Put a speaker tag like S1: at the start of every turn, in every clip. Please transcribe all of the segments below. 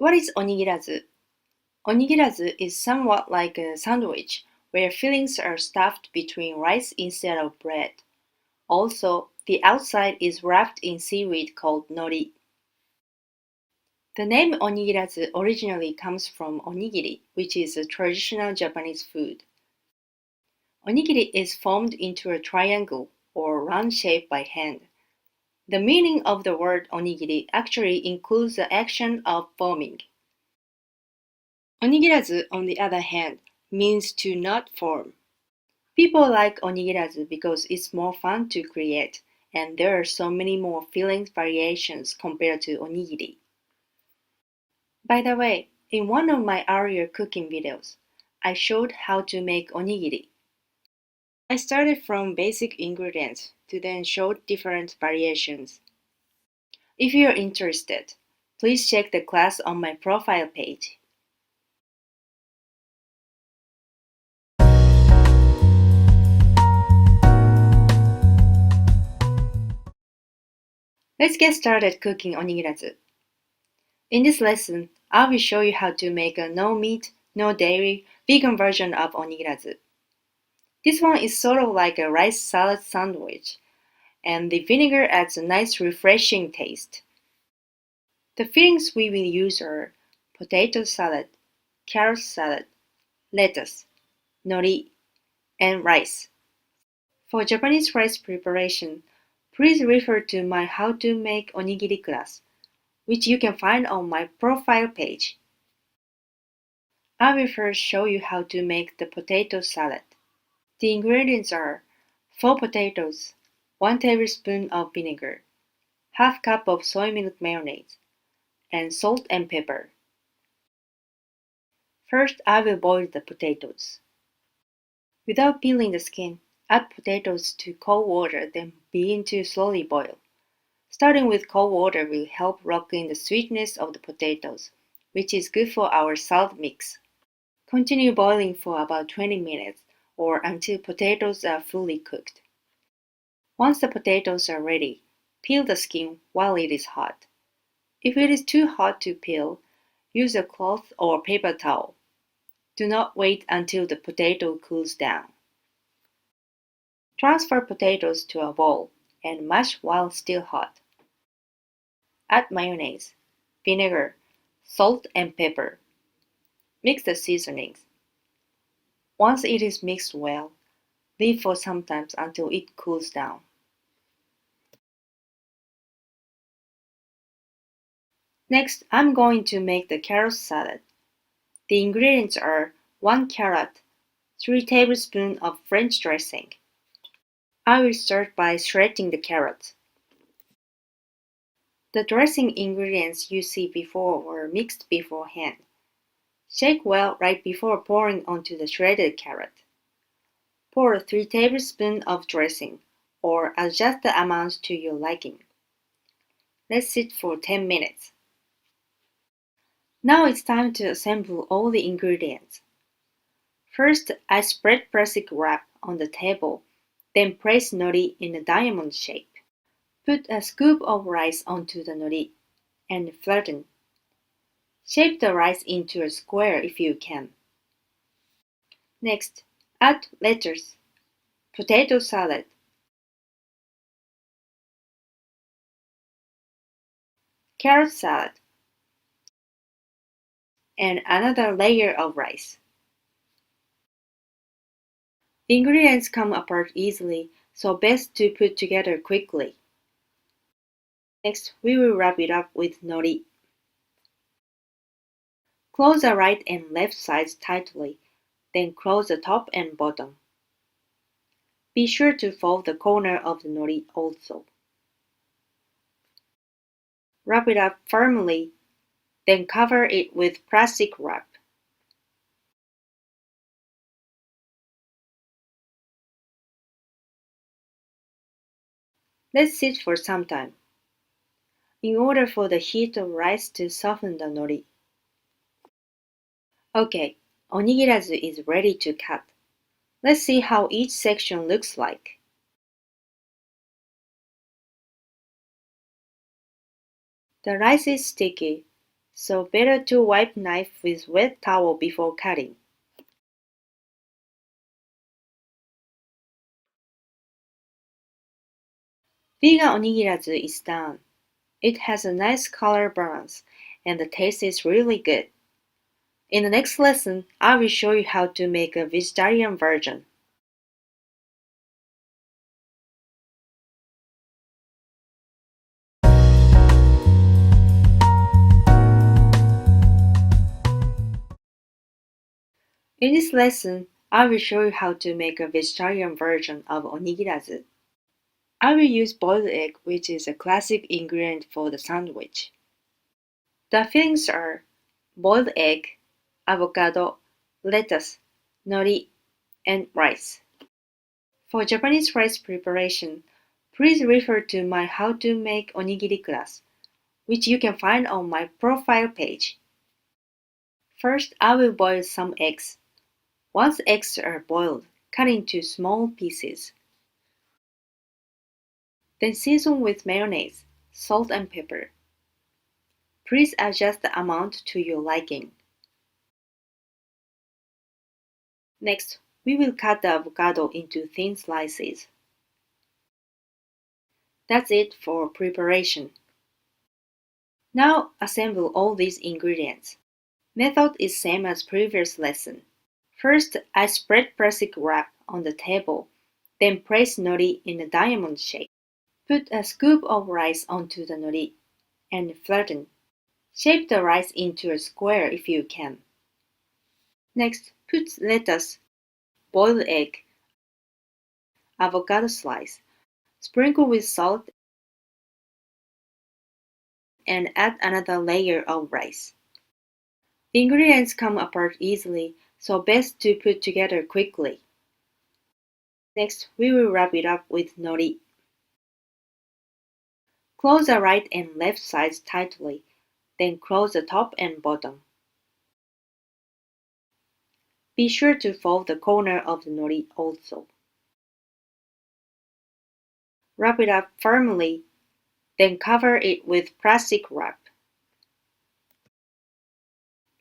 S1: What is onigirazu? Onigirazu is somewhat like a sandwich, where fillings are stuffed between rice instead of bread. Also, the outside is wrapped in seaweed called nori. The name onigirazu originally comes from onigiri, which is a traditional Japanese food. Onigiri is formed into a triangle or round shape by hand. The meaning of the word onigiri actually includes the action of forming. Onigirazu, on the other hand, means to not form. People like onigirazu because it's more fun to create, and there are so many more filling variations compared to onigiri. By the way, in one of my earlier cooking videos, I showed how to make onigiri. I started from basic ingredients to then show different variations. If you're interested, please check the class on my profile page. Let's get started cooking onigirazu. In this lesson, I will show you how to make a no meat, no dairy, vegan version of onigirazu. This one is sort of like a rice salad sandwich, and the vinegar adds a nice refreshing taste. The fillings we will use are potato salad, carrot salad, lettuce, nori, and rice. For Japanese rice preparation, please refer to my How to Make Onigiri class, which you can find on my profile page. I will first show you how to make the potato salad. The ingredients are 4 potatoes, 1 tablespoon of vinegar, half cup of soy milk mayonnaise, and salt and pepper. First, I will boil the potatoes. Without peeling the skin, add potatoes to cold water, then begin to slowly boil. Starting with cold water will help lock in the sweetness of the potatoes, which is good for our salad mix. Continue boiling for about 20 minutes or until potatoes are fully cooked. Once the potatoes are ready, peel the skin while it is hot. If it is too hot to peel, use a cloth or paper towel. Do not wait until the potato cools down. Transfer potatoes to a bowl and mash while still hot. Add mayonnaise, vinegar, salt, and pepper. Mix the seasonings. Once it is mixed well, leave for some time until it cools down. Next, I'm going to make the carrot salad. The ingredients are 1 carrot, 3 tablespoons of French dressing. I will start by shredding the carrots. The dressing ingredients you see before were mixed beforehand. Shake well right before pouring onto the shredded carrot. Pour 3 tablespoons of dressing, or adjust the amount to your liking. Let sit for 10 minutes. Now it's time to assemble all the ingredients. First, I spread plastic wrap on the table, then place nori in a diamond shape. Put a scoop of rice onto the nori and flatten. Shape the rice into a square if you can. Next, add lettuce, potato salad, carrot salad, and another layer of rice. The ingredients come apart easily, so best to put together quickly. Next, we will wrap it up with nori. Close the right and left sides tightly, then close the top and bottom. Be sure to fold the corner of the nori also. Wrap it up firmly, then cover it with plastic wrap. Let sit for some time, in order for the heat of rice to soften the nori. Okay, onigirazu is ready to cut. Let's see how each section looks like. The rice is sticky, so better to wipe knife with wet towel before cutting. Vegan onigirazu is done. It has a nice color balance and the taste is really good. In the next lesson, I will show you how to make a vegetarian version. In this lesson, I will show you how to make a vegetarian version of onigirazu. I will use boiled egg, which is a classic ingredient for the sandwich. The fillings are boiled egg, avocado, lettuce, nori, and rice. For Japanese rice preparation, please refer to my How to Make Onigiri class, which you can find on my profile page. First, I will boil some eggs. Once eggs are boiled, cut into small pieces. Then season with mayonnaise, salt and pepper. Please adjust the amount to your liking. Next, we will cut the avocado into thin slices. That's it for preparation. Now assemble all these ingredients. Method is same as previous lesson. First, I spread plastic wrap on the table, then place nori in a diamond shape. Put a scoop of rice onto the nori and flatten. Shape the rice into a square if you can. Next, put lettuce, boiled egg, avocado slice, sprinkle with salt, and add another layer of rice. The ingredients come apart easily, so best to put together quickly. Next, we will wrap it up with nori. Close the right and left sides tightly, then close the top and bottom. Be sure to fold the corner of the nori also. Wrap it up firmly, then cover it with plastic wrap.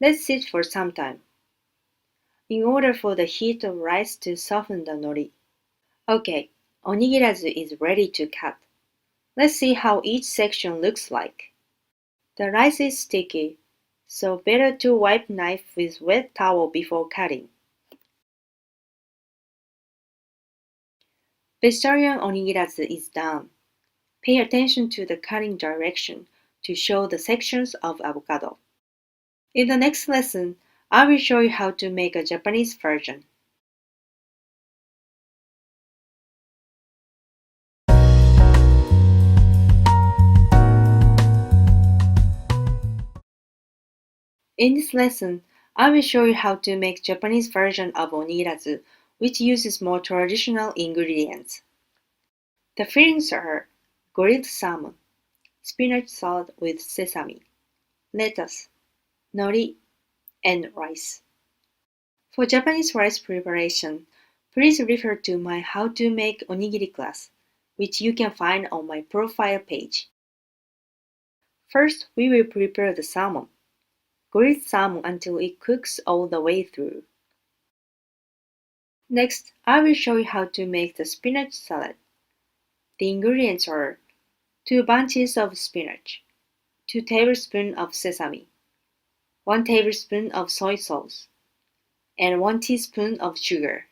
S1: Let sit for some time, in order for the heat of rice to soften the nori. Okay, onigirazu is ready to cut. Let's see how each section looks like. The rice is sticky, so better to wipe knife with wet towel before cutting. Vegetarian onigirazu is done. Pay attention to the cutting direction to show the sections of avocado. In the next lesson, I will show you how to make a Japanese version. In this lesson, I will show you how to make Japanese version of onigirazu, which uses more traditional ingredients. The fillings are grilled salmon, spinach salad with sesame, lettuce, nori, and rice. For Japanese rice preparation, please refer to my How to Make Onigiri class, which you can find on my profile page. First, we will prepare the salmon. Grill salmon until it cooks all the way through. Next, I will show you how to make the spinach salad. The ingredients are 2 bunches of spinach, 2 tablespoons of sesame, 1 tablespoon of soy sauce, and 1 teaspoon of sugar.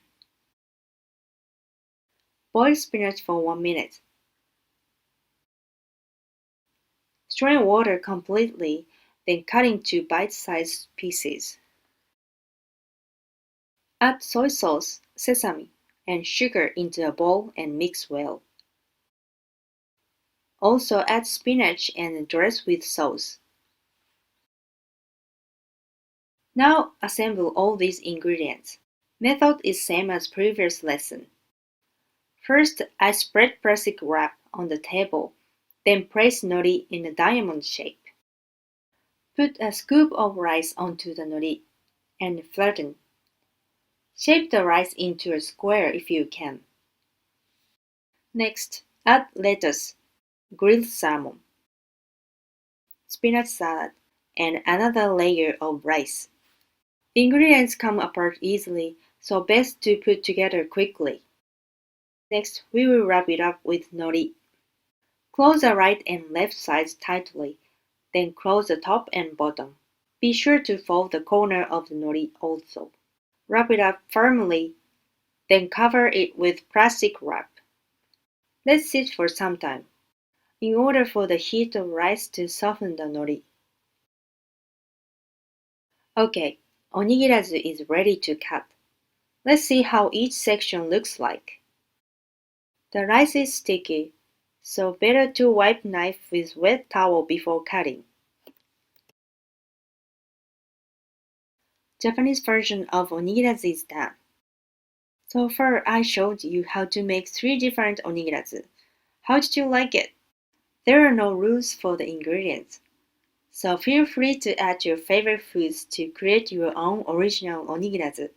S1: Boil spinach for 1 minute. Strain water completely, then cut into bite-sized pieces. Add soy sauce, sesame, and sugar into a bowl and mix well. Also add spinach and dress with sauce. Now assemble all these ingredients. Method is same as previous lesson. First, I spread plastic wrap on the table, then place nori in a diamond shape. Put a scoop of rice onto the nori and flatten. Shape the rice into a square if you can. Next, add lettuce, grilled salmon, spinach salad, and another layer of rice. The ingredients come apart easily, so best to put together quickly. Next, we will wrap it up with nori. Close the right and left sides tightly, then close the top and bottom. Be sure to fold the corner of the nori also. Wrap it up firmly, then cover it with plastic wrap. Let sit for some time, in order for the heat of rice to soften the nori. Okay, onigirazu is ready to cut. Let's see how each section looks like. The rice is sticky, so better to wipe knife with wet towel before cutting. Japanese version of onigirazu is done. So far I showed you how to make 3 different onigirazu. How did you like it? There are no rules for the ingredients, so feel free to add your favorite foods to create your own original onigirazu.